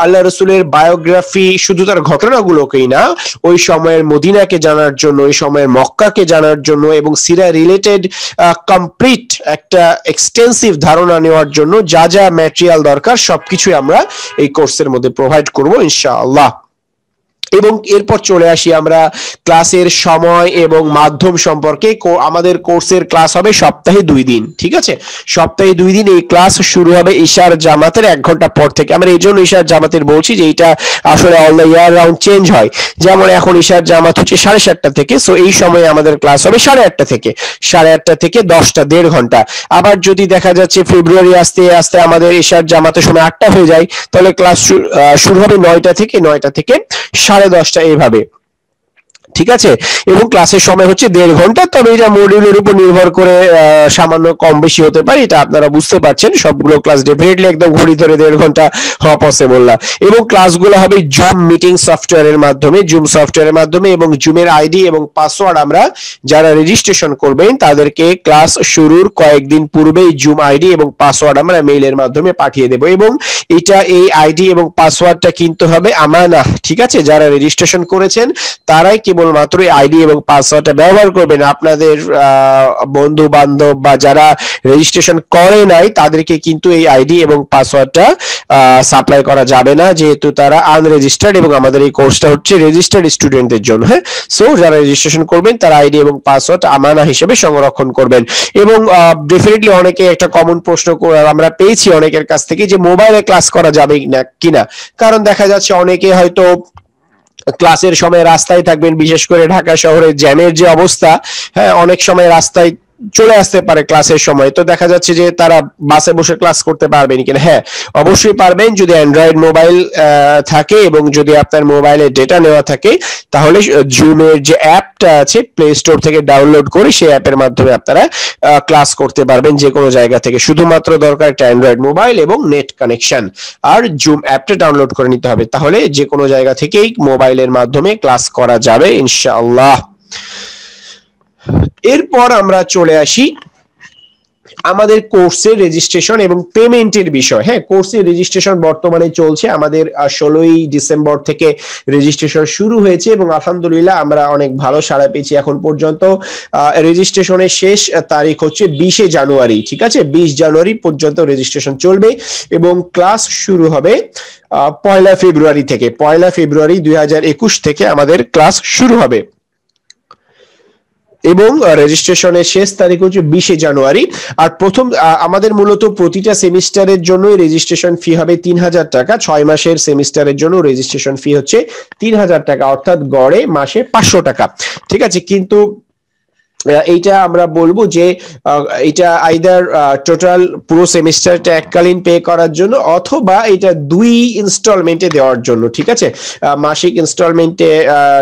আল্লাহ রাসূলের বায়োগ্রাফি, শুধু তার ঘটনাগুলোকেই না, ওই সময়ের মদিনাকে জানার জন্য, ওই সময়ের মক্কাকে জানার জন্য, এবং সিরা রিলেটেড কমপ্লিট একটা এক্সটেন্সিভ ধারণা নেওয়ার জন্য যা যা ম্যাটেরিয়াল দরকার সবকিছুই আমরা এই কোর্সের মধ্যে প্রোভাইড করব ইনশাআল্লাহ। এবং এরপর চলে আসি আমরা ক্লাসের সময় এবং মাধ্যম সম্পর্কে। আমাদের কোর্সের ক্লাস হবে সপ্তাহে 2 দিন। ঠিক আছে, সপ্তাহে 2 দিন এই ক্লাস শুরু হবে ইশার জামাতের 1 ঘন্টা পর থেকে। আমরা এই জন্য ইশার জামাতের বলছি যে এটা আসলে all the year round change হয়। যেমন এখন ইশার জামাত হচ্ছে 8:30টা থেকে, সো এই সময় আমাদের ক্লাস হবে 8:30 থেকে, 8:30 থেকে 10টা, 1.5 ঘন্টা। আবার যদি দেখা যাচ্ছে ফেব্রুয়ারি আস্তে আস্তে আমাদের ইশার জামাতের সময় 8টা হয়ে যায়, তাহলে ক্লাস শুরু হবে 9টা থেকে 10:30 এইভাবে। ঠিক আছে, এবং ক্লাসের সময় হচ্ছে 1.5 ঘন্টা। তবে এটা মডিউলের উপর নির্ভর করে সামান্য কম বেশি হতে পারে, এটা আপনারা বুঝতে পারছেন। সবগুলো ক্লাস ডেফিনেটলি একদম ঘড়ি ধরে 1.5 ঘন্টা হওয়া পসিবল না। এবং ক্লাসগুলো হবে জুম মিটিং সফটওয়্যারের মাধ্যমে, জুম সফটওয়্যারের মাধ্যমে, এবং জুমের আইডি এবং পাসওয়ার্ড আমরা যারা রেজিস্ট্রেশন করবেন তাদেরকে ক্লাস শুরুর কয়েকদিন পূর্বেই জুম আইডি এবং পাসওয়ার্ড আমরা মেইলের মাধ্যমে পাঠিয়ে দেব। এবং এটা এই আইডি এবং পাসওয়ার্ডটা কিন্তু হবে আমানা। ঠিক আছে, যারা রেজিস্ট্রেশন করেছেন তারাই কেবলমাত্র আইডি এবং পাসওয়ার্ডটা ব্যবহার করবেন। আপনাদের বন্ধু বান্ধব বা যারা রেজিস্ট্রেশন করে নাই তাদেরকে কিন্তু এই আইডি এবং পাসওয়ার্ডটা সাপ্লাই করা যাবে না, যেহেতু তারা আনরেজিস্টার্ড, এবং আমাদের এই কোর্সটা হচ্ছে রেজিস্টার্ড স্টুডেন্টদের জন্য। হ্যাঁ, সো যারা রেজিস্ট্রেশন করবেন তারা আইডি এবং পাসওয়ার্ড আমানা হিসেবে সংরক্ষণ করবেন। এবং ডেফিনেটলি অনেকে একটা কমন প্রশ্ন আমরা পেয়েছি অনেকের কাছ থেকে যে মোবাইলে ক্লাস করা যাবে কিনা, কারণ দেখা যাচ্ছে অনেকে হয়তো ক্লাসের সময় রাস্তায় থাকবেন, বিশেষ করে ঢাকা শহরে জ্যামের যে অবস্থা, হ্যাঁ অনেক সময় রাস্তায় চলে আসতে পারে ক্লাসের সময়, তো দেখা যাচ্ছে যে তারা বাসে বসে ক্লাস করতে পারবেন কিনা। হ্যাঁ, অবশ্যই পারবেন যদি অ্যান্ড্রয়েড মোবাইল থাকে এবং যদি আপনার মোবাইলে ডেটা নেওয়া থাকে, তাহলে জুমের যে অ্যাপটা আছে প্লে স্টোর থেকে ডাউনলোড করে সেই অ্যাপের মাধ্যমে আপনারা ক্লাস করতে পারবেন যে কোনো জায়গা থেকে। শুধুমাত্র দরকার একটা অ্যান্ড্রয়েড মোবাইল এবং নেট কানেকশন, আর জুম অ্যাপটা ডাউনলোড করে নিতে হবে, তাহলে যে কোনো জায়গা থেকেই মোবাইলের মাধ্যমে ক্লাস করা যাবে ইনশাআল্লাহ। এরপর আমরা চলে আসি আমাদের কোর্সের রেজিস্ট্রেশন এবং পেমেন্টের বিষয়। হ্যাঁ, কোর্সের রেজিস্ট্রেশন বর্তমানে চলছে আমাদের 16ই ডিসেম্বর থেকে রেজিস্ট্রেশন শুরু হয়েছে এবং আলহামদুলিল্লাহ আমরা অনেক ভালো সাড়া পেয়েছি এখন পর্যন্ত। রেজিস্ট্রেশনের শেষ তারিখ হচ্ছে 20 জানুয়ারি, ঠিক আছে, 20 জানুয়ারি পর্যন্ত রেজিস্ট্রেশন চলবে এবং ক্লাস শুরু হবে 1 ফেব্রুয়ারি থেকে। 1 ফেব্রুয়ারি 2021 থেকে আমাদের ক্লাস শুরু হবে এবং রেজিস্ট্রেশনের শেষ তারিখ হচ্ছে 20 জানুয়ারি। আর আমাদের মূলত প্রতিটা সেমিস্টারের জন্য রেজিস্ট্রেশন ফি হবে 3000 টাকা। 6 মাসের সেমিস্টারের জন্য রেজিস্ট্রেশন ফি হচ্ছে 3000 টাকা, অর্থাৎ গড়ে মাসে 500 টাকা, ঠিক আছে। কিন্তু এইটা আমরা বলবো যে এটা আইদার টোটাল পুরো সেমিস্টারটা এককালীন পে করার জন্য অথবা এটা 2 ইনস্টলমেন্টে দেওয়ার জন্য, ঠিক আছে। মাসিক ইনস্টলমেন্টে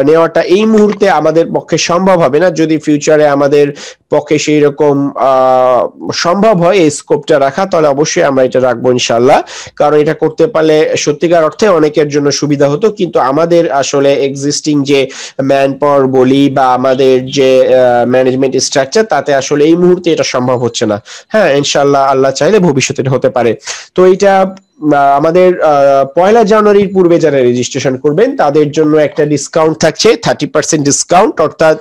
নেওয়াটা এই মুহূর্তে আমাদের পক্ষে সম্ভব হবে না। যদি ফিউচারে আমাদের পক্ষে সেই রকম সম্ভব হয় এই স্কোপটা রাখা, তাহলে অবশ্যই আমরা এটা রাখবো ইনশাআল্লাহ, কারণ এটা করতে পারলে সত্যিকার অর্থে অনেকের জন্য সুবিধা হতো। কিন্তু আমাদের আসলে এক্সিস্টিং যে ম্যান পাওয়ার বলি বা আমাদের যে ম্যানেজমেন্ট স্ট্রাকচার, তাতে আসলে এই মুহূর্তে এটা সম্ভব হচ্ছে না। হ্যাঁ, ইনশাআল্লাহ আল্লাহ চাইলে ভবিষ্যতে হতে পারে। তো এটা আমাদের 1 জানুয়ারির পূর্বে যারা রেজিস্ট্রেশন করবেন তাদের জন্য একটা ডিসকাউন্ট থাকছে, 30% ডিসকাউন্ট, অর্থাৎ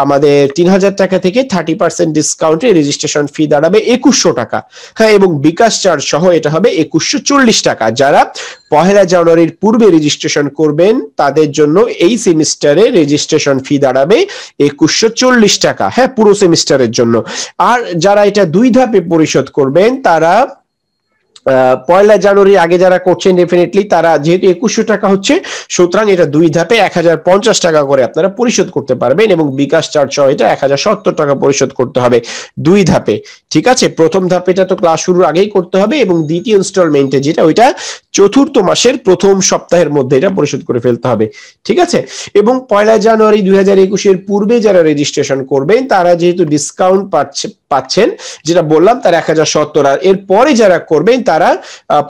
আমাদের 3000 টাকা থেকে 30% ডিসকাউন্টে রেজিস্ট্রেশন ফি দাঁড়াবে 2100 টাকা। হ্যাঁ, এবং বিকাশ চার্জ সহ এটা হবে 2140 টাকা। যারা 1 জানুয়ারির পূর্বে রেজিস্ট্রেশন করবেন তাদের জন্য এই সেমিস্টারে রেজিস্ট্রেশন ফি দাঁড়াবে 2140 টাকা, হ্যাঁ, পুরো সেমিস্টারের জন্য। আর যারা এটা 2 ধাপে পরিশোধ করবেন তারা 1 জানুয়ারি আগে যারা করছেন ডেফিনেটলি তারা, যেহেতু 2100 টাকা হচ্ছে, সুতরাং এটা 2 ধাপে 1050 টাকা করে আপনারা পরিশোধ করতে পারবেন এবং বিকাশ চার্জ সহ এটা 1070 টাকা পরিশোধ করতে হবে 2 ধাপে, ঠিক আছে। প্রথম ধাপেটা তো ক্লাস শুরুর আগেই করতে হবে এবং দ্বিতীয় ইনস্টলমেন্টে যেটা ওইটা চতুর্থ মাসের প্রথম সপ্তাহের মধ্যে এটা পরিশোধ করে ফেলতে হবে, ঠিক আছে। এবং 1 জানুয়ারি 2021 পূর্বে যারা রেজিস্ট্রেশন করবেন তারা যেহেতু ডিসকাউন্ট পাচ্ছেন, যেটা বললাম, তার 1070। আর এর পরে যারা করবেন তারা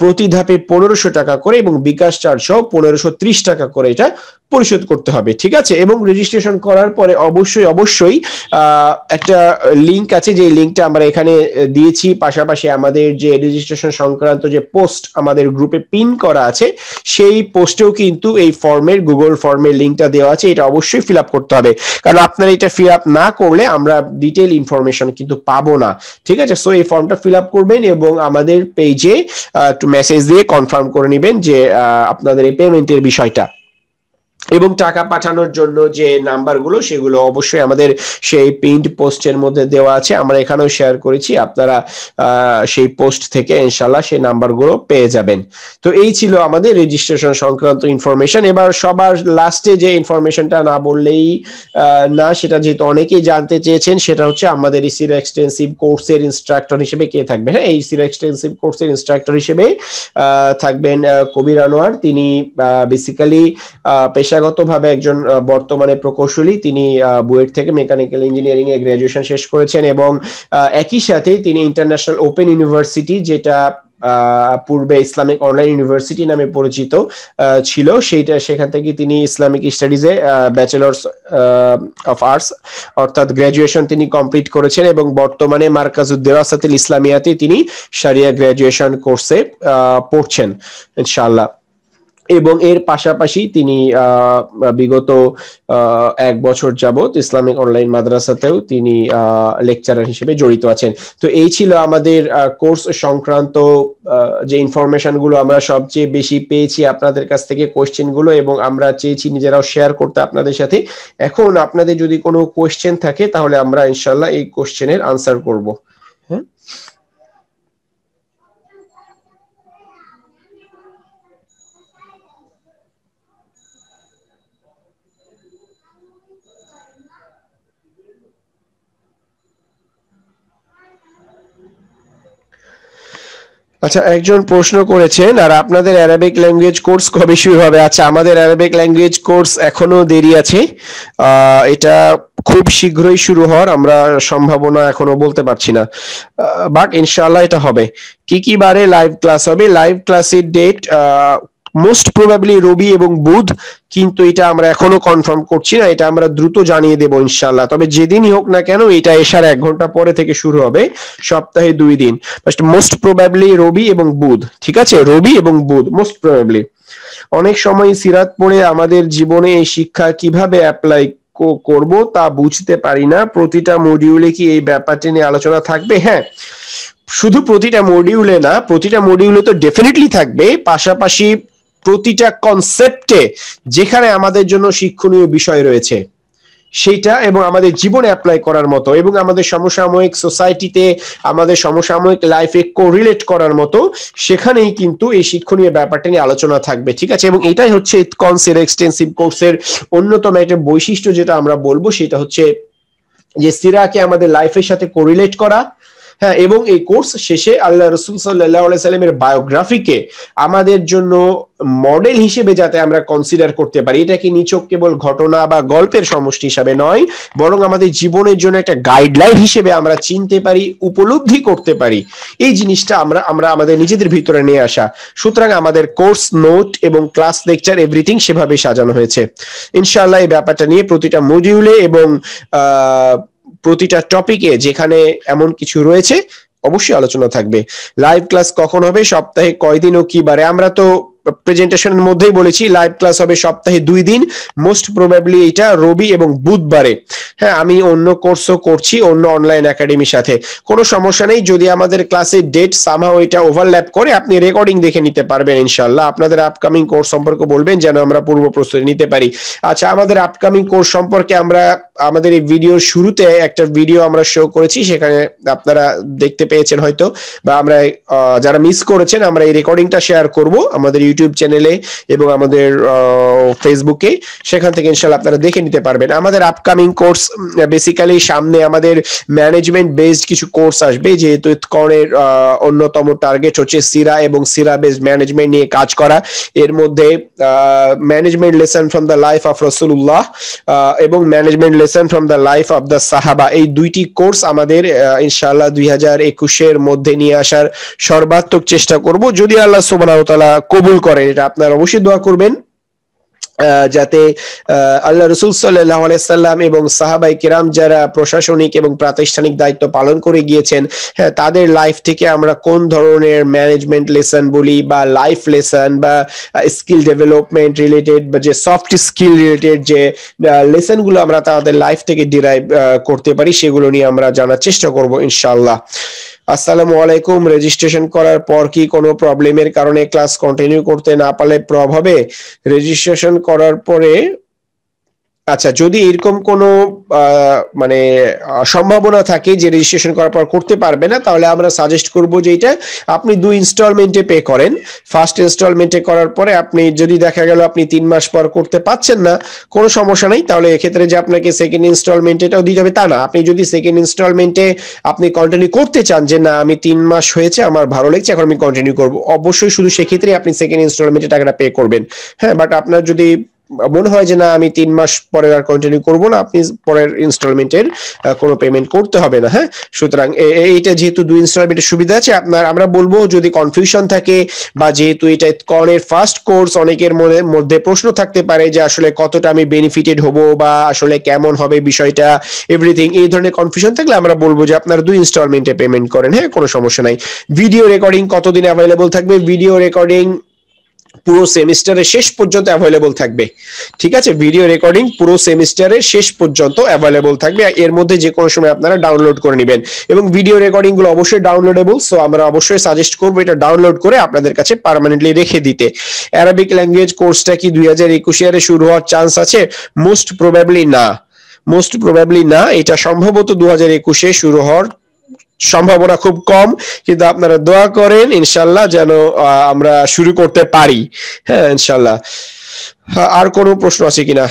প্রতি ধাপে 1500 টাকা করে এবং বিকাশ চার্জ সহ 1530 টাকা করে এটা পরিশোধ করতে হবে, ঠিক আছে। এবং রেজিস্ট্রেশন করার পরে অবশ্যই একটা লিংক আছে, যে লিংকটা আমরা এখানে দিয়েছি, পাশাপাশি আমাদের যে রেজিস্ট্রেশন সংক্রান্ত যে পোস্ট আমাদের গ্রুপে পিন করা আছে সেই পোস্টেও কিন্তু এই গুগল ফর্মের লিংকটা দেওয়া আছে। এটা অবশ্যই ফিল আপ করতে হবে, কারণ আপনারা এটা ফিল আপ না করলে আমরা ডিটেইল ইনফরমেশন কিন্তু পাবো না, ঠিক আছে। সো এই ফর্মটা ফিল আপ করবেন এবং আমাদের পেজে একটু মেসেজ দিয়ে কনফার্ম করে নেবেন যে আপনাদের এই পেমেন্টের বিষয়টা। এবং টাকা পাঠানোর জন্য যে নাম্বারগুলো সেগুলো অবশ্যই আমাদের সেই পিন্ড পোস্টের মধ্যে দেওয়া আছে, আমরা এখানেও শেয়ার করেছি, আপনারা সেই পোস্ট থেকে ইনশাআল্লাহ সেই নাম্বারগুলো পেয়ে যাবেন। তো এই ছিল আমাদের রেজিস্ট্রেশন সংক্রান্ত ইনফরমেশন। এবার সবার লাস্টে যে ইনফরমেশনটা না বললেই না, সেটা যেহেতু অনেকেই জানতে চেয়েছেন, সেটা হচ্ছে আমাদের এই সিরা এক্সটেন্সিভ কোর্সের ইনস্ট্রাক্টর হিসেবে কে থাকবে। হ্যাঁ, এই সিরা এক্সটেন্সিভ কোর্সের ইনস্ট্রাক্টর হিসেবে থাকবেন কবির আনোয়ার। তিনি বেসিক্যালি পেশাগতভাবে একজন বর্তমানে প্রকৌশলী। তিনি বুয়েট থেকে মেকানিক্যাল ইঞ্জিনিয়ারিং এ গ্রাজুয়েশন শেষ করেছেন এবং একই সাথে তিনি ইন্টারন্যাশনাল ওপেন ইউনিভার্সিটি, যেটা পূর্বে ইসলামিক অনলাইন ইউনিভার্সিটি নামে পরিচিত ছিল, সেখান থেকে তিনি ইসলামিক স্টাডিজে ব্যাচেলর্স অফ আর্টস অর্থাৎ গ্রাজুয়েশন তিনি কমপ্লিট করেছেন এবং বর্তমানে মার্কাজুদ দিরাসাতিল ইসলামিয়াতে তিনি শরিয়া গ্রাজুয়েশন কোর্সে পড়ছেন ইনশাআল্লাহ। এবং এর পাশাপাশি তিনি বিগত 1 বছর যাবত ইসলামিক অনলাইন মাদ্রাসাতেও তিনি লেকচারার হিসেবে জড়িত আছেন। তো এই ছিল আমাদের কোর্স সংক্রান্ত যে ইনফরমেশন গুলো আমরা সবচেয়ে বেশি পেয়েছি আপনাদের কাছ থেকে, কোশ্চেন গুলো, এবং আমরা চেয়েছি নিজেরাও শেয়ার করতে আপনাদের সাথে। এখন আপনাদের যদি কোনো কোশ্চেন থাকে তাহলে আমরা ইনশাআল্লাহ এই কোশ্চেনের আনসার করব। হ্যাঁ, আচ্ছা, একজন প্রশ্ন করেছেন, আর আপনাদের অ্যারাবিক ল্যাঙ্গুয়েজ কোর্স কবে শুরু হবে? আচ্ছা, আমাদের অ্যারাবিক ল্যাঙ্গুয়েজ কোর্স এখনো দেরি আছে। এটা খুব শীঘ্রই শুরু হওয়ার আমরা সম্ভাবনা এখনো বলতে পারছি না, বাট ইনশাআল্লাহ এটা হবে। কি কি বারে লাইভ ক্লাস হবে? লাইভ ক্লাসের ডেট মোস্ট প্রবাবলি রবি এবং বুধ, কিন্তু এটা আমরা এখনো কনফার্ম করছি না, এটা আমরা দ্রুত জানিয়ে দেবো ইনশাআল্লাহ। তবে যেদিনই হোক না কেন, এটা এসার 1 ঘন্টা পরে থেকে শুরু হবে, সপ্তাহে 2 দিন। মোস্ট প্রবাবলি রবি এবং বুধ, ঠিক আছে, রবি এবং বুধ মোস্ট প্রবাবলি। অনেক সময় সিরাত পড়ে আমাদের জীবনে এই শিক্ষা কিভাবে অ্যাপ্লাই করব তা বুঝতে পারি না। প্রতিটা মডিউলে কি এই ব্যাপারটি নিয়ে আলোচনা থাকবে? হ্যাঁ, শুধু প্রতিটা মডিউলে না, প্রতিটা মডিউলে তো ডেফিনেটলি থাকবে, পাশাপাশি প্রতিটা কনসেপ্টে যেখানে আমাদের জন্য শিক্ষণীয় বিষয় রয়েছে সেইটা, এবং আমাদের জীবনে অ্যাপ্লাই করার মতো, এবং আমাদের সমসাময়িক সোসাইটিতে, আমাদের সমসাময়িক লাইফে কোরিলেট করার মতো, সেখানেই কিন্তু এই শিক্ষণীয় ব্যাপারটা নিয়ে আলোচনা থাকবে, ঠিক আছে। এবং এটাই হচ্ছে ইতকনসের এক্সটেন্সিভ কোর্সের অন্যতম একটা বৈশিষ্ট্য, যেটা আমরা বলবো সেটা হচ্ছে যে সিরাকে আমাদের লাইফের সাথে কোরিলেট করা। হ্যাঁ, এবং এই কোর্স শেষে আল্লাহ রসুল সাল্লাল্লাহু আলাইহি সাল্লামের বায়োগ্রাফিকে আমাদের জন্য মডেল হিসেবে যাতে আমরা কনসিডার করতে পারি, এটা কি নিছক কেবল ঘটনা বা গল্পের সমষ্টি হিসাবে নয়, বরং আমাদের জীবনের জন্য একটা গাইডলাইন হিসেবে আমরা চিনতে পারি, উপলব্ধি করতে পারি, এই জিনিসটা আমরা আমরা আমাদের নিজেদের ভিতরে নিয়ে আসা। সুতরাং আমাদের কোর্স নোট এবং ক্লাস লেকচার এভরিথিং সেভাবে সাজানো হয়েছে। ইনশাআল্লাহ এই ব্যাপারটা নিয়ে প্রতিটা মডিউলে এবং প্রতিটা টপিকে যেখানে এমন কিছু রয়েছে অবশ্যই আলোচনা থাকবে। লাইভ ক্লাস কখন হবে, সপ্তাহে কয়দিন ও কি বারে? আমরা তো প্রেজেন্টেশনের মধ্যেই বলেছি লাইভ ক্লাস হবে সপ্তাহে 2 দিন, মোস্ট প্রবাবলি এটা রবি এবং বুধবারে। হ্যাঁ, আমি অন্য কোর্সও করছি অন্য অনলাইন একাডেমির সাথে, কোনো সমস্যা নেই। যদি আমাদের ক্লাসের ডেট সামহাও এটা ওভারল্যাপ করে, আপনি রেকর্ডিং দেখে নিতে পারবেন ইনশাআল্লাহ। আপনাদের আপকামিং কোর্স সম্পর্কে বলবেন যেন আমরা পূর্ব প্রস্তুতি নিতে পারি। আচ্ছা, আমাদের আপকামিং কোর্স সম্পর্কে আমরা আমাদের এই ভিডিওর শুরুতে একটা ভিডিও আমরা শো করেছি, সেখানে আপনারা দেখতে পেয়েছেন হয়তো, বা আমরা যারা মিস করেছেন, আমরা এই রেকর্ডিংটা শেয়ার করব আমাদের ইউটিউব চ্যানেলে এবং আমাদের ফেসবুকে, সেখান থেকে ইনশাআল্লাহ আপনারা দেখে নিতে পারবেন। আমাদের আপকামিং কোর্স বেসিক্যালি সামনে আমাদের ম্যানেজমেন্ট বেসড কিছু কোর্স আসবে, যেহেতু ইতকনের অন্যতম টার্গেট হচ্ছে সিরা এবং সিরা বেসড ম্যানেজমেন্ট নিয়ে কাজ করা। এর মধ্যে management lesson from the life of রাসূলুল্লাহ এবং management lesson from the life of the সাহাবা, এই দুইটি কোর্স আমাদের ইনশাআল্লাহ 2021-এর মধ্যে নিয়ে আসার সর্বাত্মক চেষ্টা করব, যদি আল্লাহ সুবহানাহু ওয়া তাআলা কবুল করেন। এটা আপনারা অবশ্যই দোয়া করবেন যাতে আল্লাহ রসুল সাল্লাল্লাহু আলাইহি সাল্লাম এবং সাহাবায়ে কেরাম যারা প্রশাসনিক এবং প্রাতিষ্ঠানিক দায়িত্ব পালন করে গিয়েছেন, হ্যাঁ, তাদের লাইফ থেকে আমরা কোন ধরনের ম্যানেজমেন্ট লেসন বলি বা লাইফ লেসন বা স্কিল ডেভেলপমেন্ট রিলেটেড বা যে সফট স্কিল রিলেটেড যে লেসনগুলো আমরা তাদের লাইফ থেকে ডিরাইভ করতে পারি, সেগুলো নিয়ে আমরা জানার চেষ্টা করব ইনশাআল্লাহ। আসসালামু আলাইকুম, রেজিস্ট্রেশন করার পর কি কোনো প্রবলেমের কারণে ক্লাস কন্টিনিউ করতে না পারলে প্রবলেম হবে? রেজিস্ট্রেশন করার পরে, আচ্ছা, যদি এরকম কোনো মানে সম্ভাবনা থাকে যে রেজিস্ট্রেশন করার পর করতে পারবে না, তাহলে আমরা সাজেস্ট করব যে এটা আপনি 2 ইনস্টলমেন্টে পে করেন। ফার্স্ট ইনস্টলমেন্টে করার পরে আপনি যদি দেখা গেল আপনি 3 মাস পর করতে পাচ্ছেন না, কোনো সমস্যা নেই, তাহলে এক্ষেত্রে যে আপনাকে সেকেন্ড ইনস্টলমেন্টেটাও দিতে হবে তা না। আপনি যদি সেকেন্ড ইনস্টলমেন্টে আপনি কন্টিনিউ করতে চান যে না আমি 3 মাস হয়েছে আমার ভালো লাগছে এখন আমি কন্টিনিউ করব, অবশ্যই শুধু সেক্ষেত্রে আপনি সেকেন্ড ইনস্টলমেন্টে টাকাটা পে করবেন। হ্যাঁ, বাট আপনার যদি মনে হয় যে না আমি 3 মাস পরে আর কন্টিনিউ করব না, আপনি পরের ইনস্টলমেন্টের কোনো পেমেন্ট করতে হবে না। হ্যাঁ, সুতরাং এইটা যেহেতু 2 ইনস্টলমেন্টের সুবিধা আছে, আপনার আমরা বলবো যদি কনফিউশন থাকে বা যেহেতু এটা কনের ফার্স্ট কোর্স, অনেকের মধ্যে প্রশ্ন থাকতে পারে যে আসলে কতটা আমি বেনিফিটেড হব বা আসলে কেমন হবে বিষয়টা, এভরিথিং, এই ধরনের কনফিউশন থাকলে আমরা বলবো যে আপনারা 2 ইনস্টলমেন্টে পেমেন্ট করেন। হ্যাঁ, কোনো সমস্যা নাই। ভিডিও রেকর্ডিং কতদিন অ্যাভেলেবল থাকবে? ভিডিও রেকর্ডিং পুরো সেমিস্টারের শেষ পর্যন্ত অ্যাভেলেবল থাকবে, ঠিক আছে। ভিডিও রেকর্ডিং পুরো সেমিস্টারের শেষ পর্যন্ত অ্যাভেলেবল থাকবে, এর মধ্যে যে কোনো সময় আপনারা ডাউনলোড করে নেবেন, এবং ভিডিও রেকর্ডিং গুলো অবশ্যই ডাউনলোডেবল, সো আমরা অবশ্যই সাজেস্ট করবো এটা ডাউনলোড করে আপনাদের কাছে পার্মানেন্টলি রেখে দিতে। অ্যারাবিক ল্যাঙ্গুয়েজ কোর্সটা কি 2021 সালে শুরু হওয়ার চান্স আছে? মোস্ট প্রবাবলি না, মোস্ট প্রবাবলি না, এটা সম্ভবত 2021-এ শুরু হওয়ার সম্ভাবনা খুব কম, কিন্তু আপনারা দোয়া করেন ইনশাল্লাহ যেন আমরা শুরু করতে পারি। হ্যাঁ, ইনশাল্লাহ। আর কোনো প্রশ্ন আছে কিনা?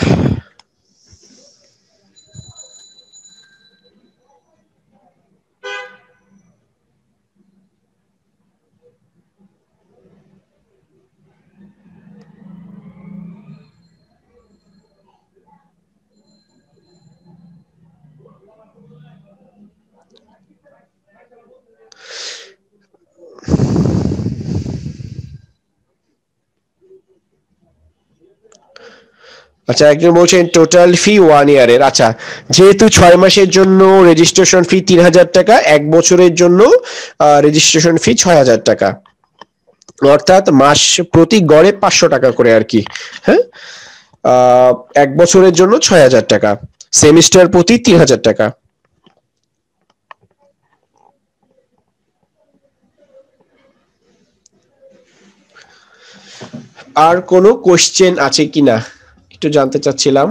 আচ্ছা, একজন বলছেন টোটাল ফি 1 ইয়ারের। আচ্ছা, যেহেতু 6 মাসের জন্য রেজিস্ট্রেশন ফি 3000 টাকা, 1 বছরের জন্য রেজিস্ট্রেশন ফি 6000 টাকা, অর্থাৎ মাস প্রতি গড়ে 500 টাকা করে আর কি। হ্যাঁ, 1 বছরের জন্য 6000 টাকা, সেমিস্টার প্রতি 3000 টাকা। আর কোনো কোশ্চেন আছে কিনা একটু জানতে চাচ্ছিলাম।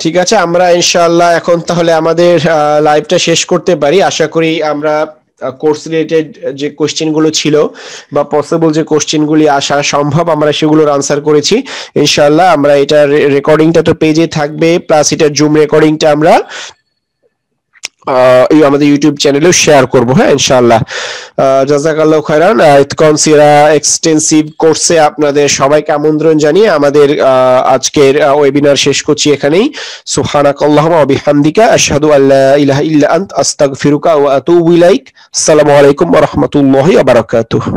ঠিক আছে, আমরা ইনশাআল্লাহ এখন তাহলে আমাদের লাইভটা শেষ করতে পারি। আশা করি আমরা কোর্স রিলেটেড যে কোশ্চেন গুলো ছিল বা পসিবল যে কোশ্চেন গুলি আসা সম্ভব আমরা সেগুলোর আনসার করেছি ইনশাআল্লাহ। আমরা এটা রেকর্ডিংটা তো পেজে থাকবে, প্লাস এটা জুম রেকর্ডিংটা আমরা এই আমাদের ইউটিউব চ্যানেলেও শেয়ার করব। হ্যাঁ, ইনশাআল্লাহ। জাযাকাল্লাহু খাইরান। ইতকান সিরা এক্সটেন্সিভ কোর্সে আপনাদের সবাইকে আমন্ত্রণ জানিয়ে আমাদের আজকের ওয়েবিনার শেষ করছি এখানেই। সুবহানাকাল্লাহুম্মা ওয়া বিহামদিকা আশহাদু আল্লা ইলাহা ইল্লা আনতা আস্তাগফিরুকা ওয়া আতুবু ইলাইক। আসসালামু আলাইকুম ওয়া রাহমাতুল্লাহি ওয়া বারাকাতুহু।